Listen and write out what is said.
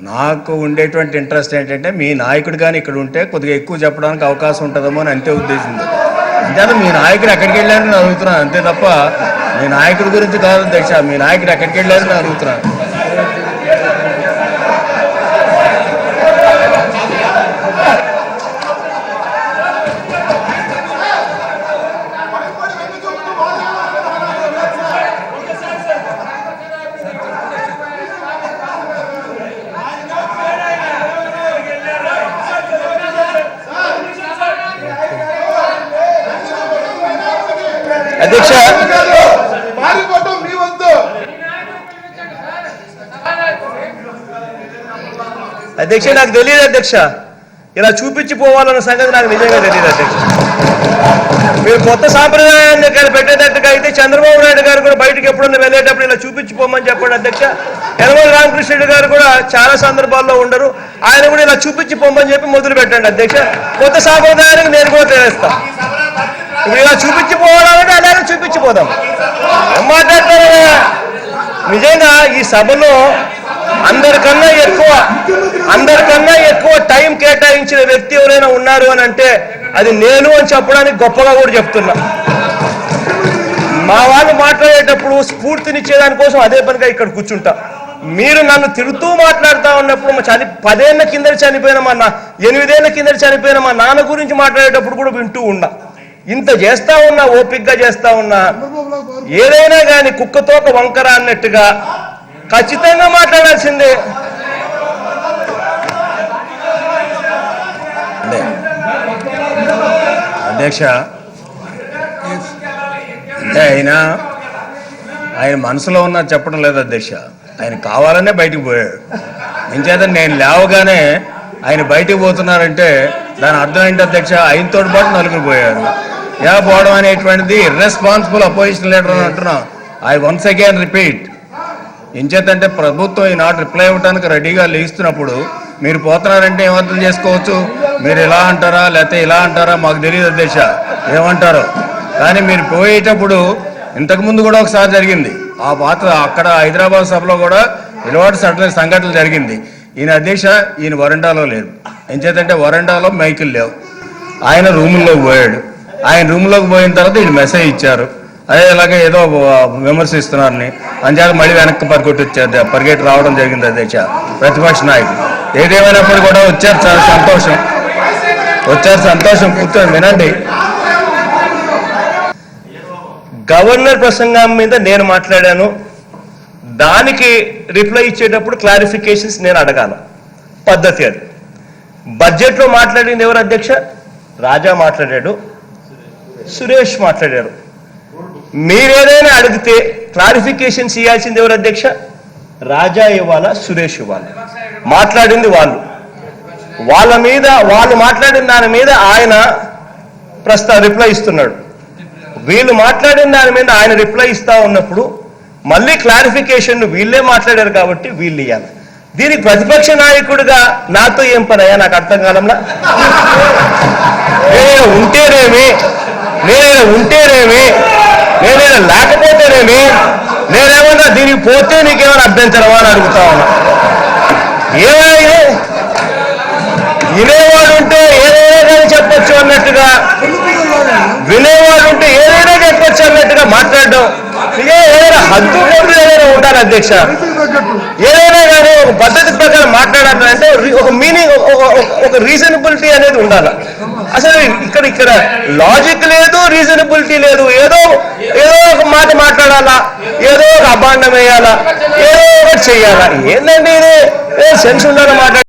నాకు ఉండేటువంటి ఇంట్రెస్ట్ ఏంటంటే మీ నాయకుడు కానీ ఇక్కడ ఉంటే కొద్దిగా ఎక్కువ చెప్పడానికి అవకాశం ఉంటుందేమో అని అంతే ఉద్దేశింది. అంతే మీ నాయకుడు ఎక్కడికి వెళ్ళారని అడుగుతున్నాను అంతే తప్ప మీ నాయకుడి గురించి కాదు అధ్యక్ష. మీ నాయకుడు ఎక్కడికి వెళ్ళారని అడుగుతున్నాను. అధ్యక్ష అధ్యక్ష నాకు తెలియదు అధ్యక్ష. ఇలా చూపించిపోవాలన్న సంగతి నాకు నిజంగా తెలియదు అధ్యక్ష. మీరు కొత్త సాంప్రదాయాన్ని పెట్టేటట్టుగా అయితే చంద్రబాబు నాయుడు గారు కూడా బయటకు ఎప్పుడన్నా వెళ్ళేటప్పుడు ఇలా చూపించిపోమని చెప్పండి అధ్యక్ష. యనమల రామకృష్ణుడు గారు కూడా చాలా సందర్భాల్లో ఉండరు, ఆయన కూడా ఇలా చూపించిపోమని చెప్పి మొదలు పెట్టండి అధ్యక్ష. కొత్త సాంప్రదాయానికి నేను కూడా తెలియస్తాను. ఇప్పుడు ఇలా చూపించిపోవాలంటే అలాగే చూపించిపోదాం. ఏం మాట్లాడతారు? నిజంగా ఈ సభలో అందరికన్నా ఎక్కువ టైం కేటాయించిన వ్యక్తి ఎవరైనా ఉన్నారు అని అంటే అది నేను అని చెప్పడానికి గొప్పగా కూడా చెప్తున్నా. మా వాళ్ళు మాట్లాడేటప్పుడు స్ఫూర్తినిచ్చేదానికోసం అదే పనిగా ఇక్కడ కూర్చుంటా. మీరు నన్ను తిరుగుతూ మాట్లాడుతూ ఉన్నప్పుడు 10 ఏళ్ల కింద చనిపోయిన మా 8 ఏళ్ల కింద చనిపోయిన మా నాన్న గురించి మాట్లాడేటప్పుడు కూడా వింటూ ఉన్నా. ఇంత చేస్తా ఉన్నా, ఓపికగా చేస్తా ఉన్నా, ఏదైనా కానీ కుక్కతోక వంకర అన్నట్టుగా ఖచ్చితంగా మాట్లాడాల్సిందే. అధ్యక్ష అంటే ఆయన మనసులో ఉన్న చెప్పడం లేదు అధ్యక్ష. ఆయన కావాలనే బయటికి పోయాడు. ఇంచేత నేను లేవగానే ఆయన బయటికి పోతున్నారంటే దాని అర్థం ఏంటి అధ్యక్ష? ఆయనతో పాటు నలుగురు పోయారు. ఎలా పోవడం అనేటువంటిది ఇర్రెస్పాన్సిబుల్ అపోజిషన్ లీడర్ అని అంటున్నాం. I once again repeat. ఇంచేతంటే ప్రభుత్వం ఈనాడు రిప్లై ఇవ్వడానికి రెడీగా లేస్తున్నప్పుడు మీరు పోతున్నారంటే ఏమర్థం చేసుకోవచ్చు? మీరు ఇలా అంటారా లేకపోతే ఇలా అంటారా మాకు తెలియదు అధ్యక్ష ఏమంటారో. కానీ మీరు పోయేటప్పుడు ఇంతకుముందు కూడా ఒకసారి జరిగింది. ఆ పాత్ర అక్కడ హైదరాబాద్ సభలో కూడా ఇలాంటి సంఘటనలు జరిగింది. ఈయన అధ్యక్ష ఈయన వరండాలో లేరు. ఎంచేతంటే వరండాలో మైకులు లేవు. ఆయన రూముల్లోకి పోయాడు. ఆయన రూమ్లోకి పోయిన తర్వాత ఈయన మెసేజ్ ఇచ్చారు, అదే ఇలాగే ఏదో విమర్శిస్తున్నారని. అంచేత మళ్ళీ వెనక్కి పరిగెట్టి రావడం జరిగింది అధ్యక్ష ప్రతిపక్ష నాయకులు. ఏదేమైనప్పుడు కూడా వచ్చారు, చాలా సంతోషం. కూర్చొని వినండి. గవర్నర్ ప్రసంగం మీద నేను మాట్లాడాను. దానికి రిప్లై ఇచ్చేటప్పుడు క్లారిఫికేషన్స్ నేను అడగాను. పద్ధతి అది. బడ్జెట్లో మాట్లాడింది ఎవరు అధ్యక్ష? రాజా మాట్లాడాడు, సురేష్ మాట్లాడారు. మీరేదైనా అడిగితే క్లారిఫికేషన్స్ ఇవ్వాల్సింది ఎవరు అధ్యక్ష? రాజా ఇవ్వాలా, సురేష్ ఇవ్వాలా? మాట్లాడింది వాళ్ళు మాట్లాడిన దాని మీద ఆయన రిప్లై ఇస్తున్నాడు. వీళ్ళు మాట్లాడిన దాని మీద ఆయన రిప్లై ఇస్తా ఉన్నప్పుడు మళ్ళీ క్లారిఫికేషన్ వీళ్ళే మాట్లాడారు కాబట్టి వీళ్ళు ఇవ్వాలి. దీనికి ప్రతిపక్ష నాయకుడిగా నాతో ఏం పని అయ్యా? నాకు అర్థం కాలంలా. నేనైనా ఉంటేనేమి, నేనైనా లేకపోతేనేమి, నేనేమన్నా దీనికి పోతే నీకేమైనా అభ్యంతరమా అని అడుగుతా ఉన్నా. ఏమైనా వినేవాడు ఉంటే ఏదైనా కానీ చెప్పచ్చు అన్నట్టుగా, వినేవాడు ఉంటే ఏదైనా చెప్పచ్చు అన్నట్టుగా మాట్లాడడం ఏదైనా హద్దు ఏదైనా ఉండాలి అధ్యక్ష. ఏదైనా కానీ ఒక పద్ధతి ప్రకారం మాట్లాడాలంటే ఒక మీనింగ్, ఒక రీజనబిలిటీ అనేది ఉండాలి. అసలు ఇక్కడ లాజిక్ లేదు, రీజనబిలిటీ లేదు. ఏదో ఒక మాట మాట్లాడాలా, ఏదో ఒక అభాండం వేయాలా, ఏదో ఒకటి చెయ్యాలా. ఏంటంటే ఇది సెన్స్ ఉండాలని మాట్లాడాలి.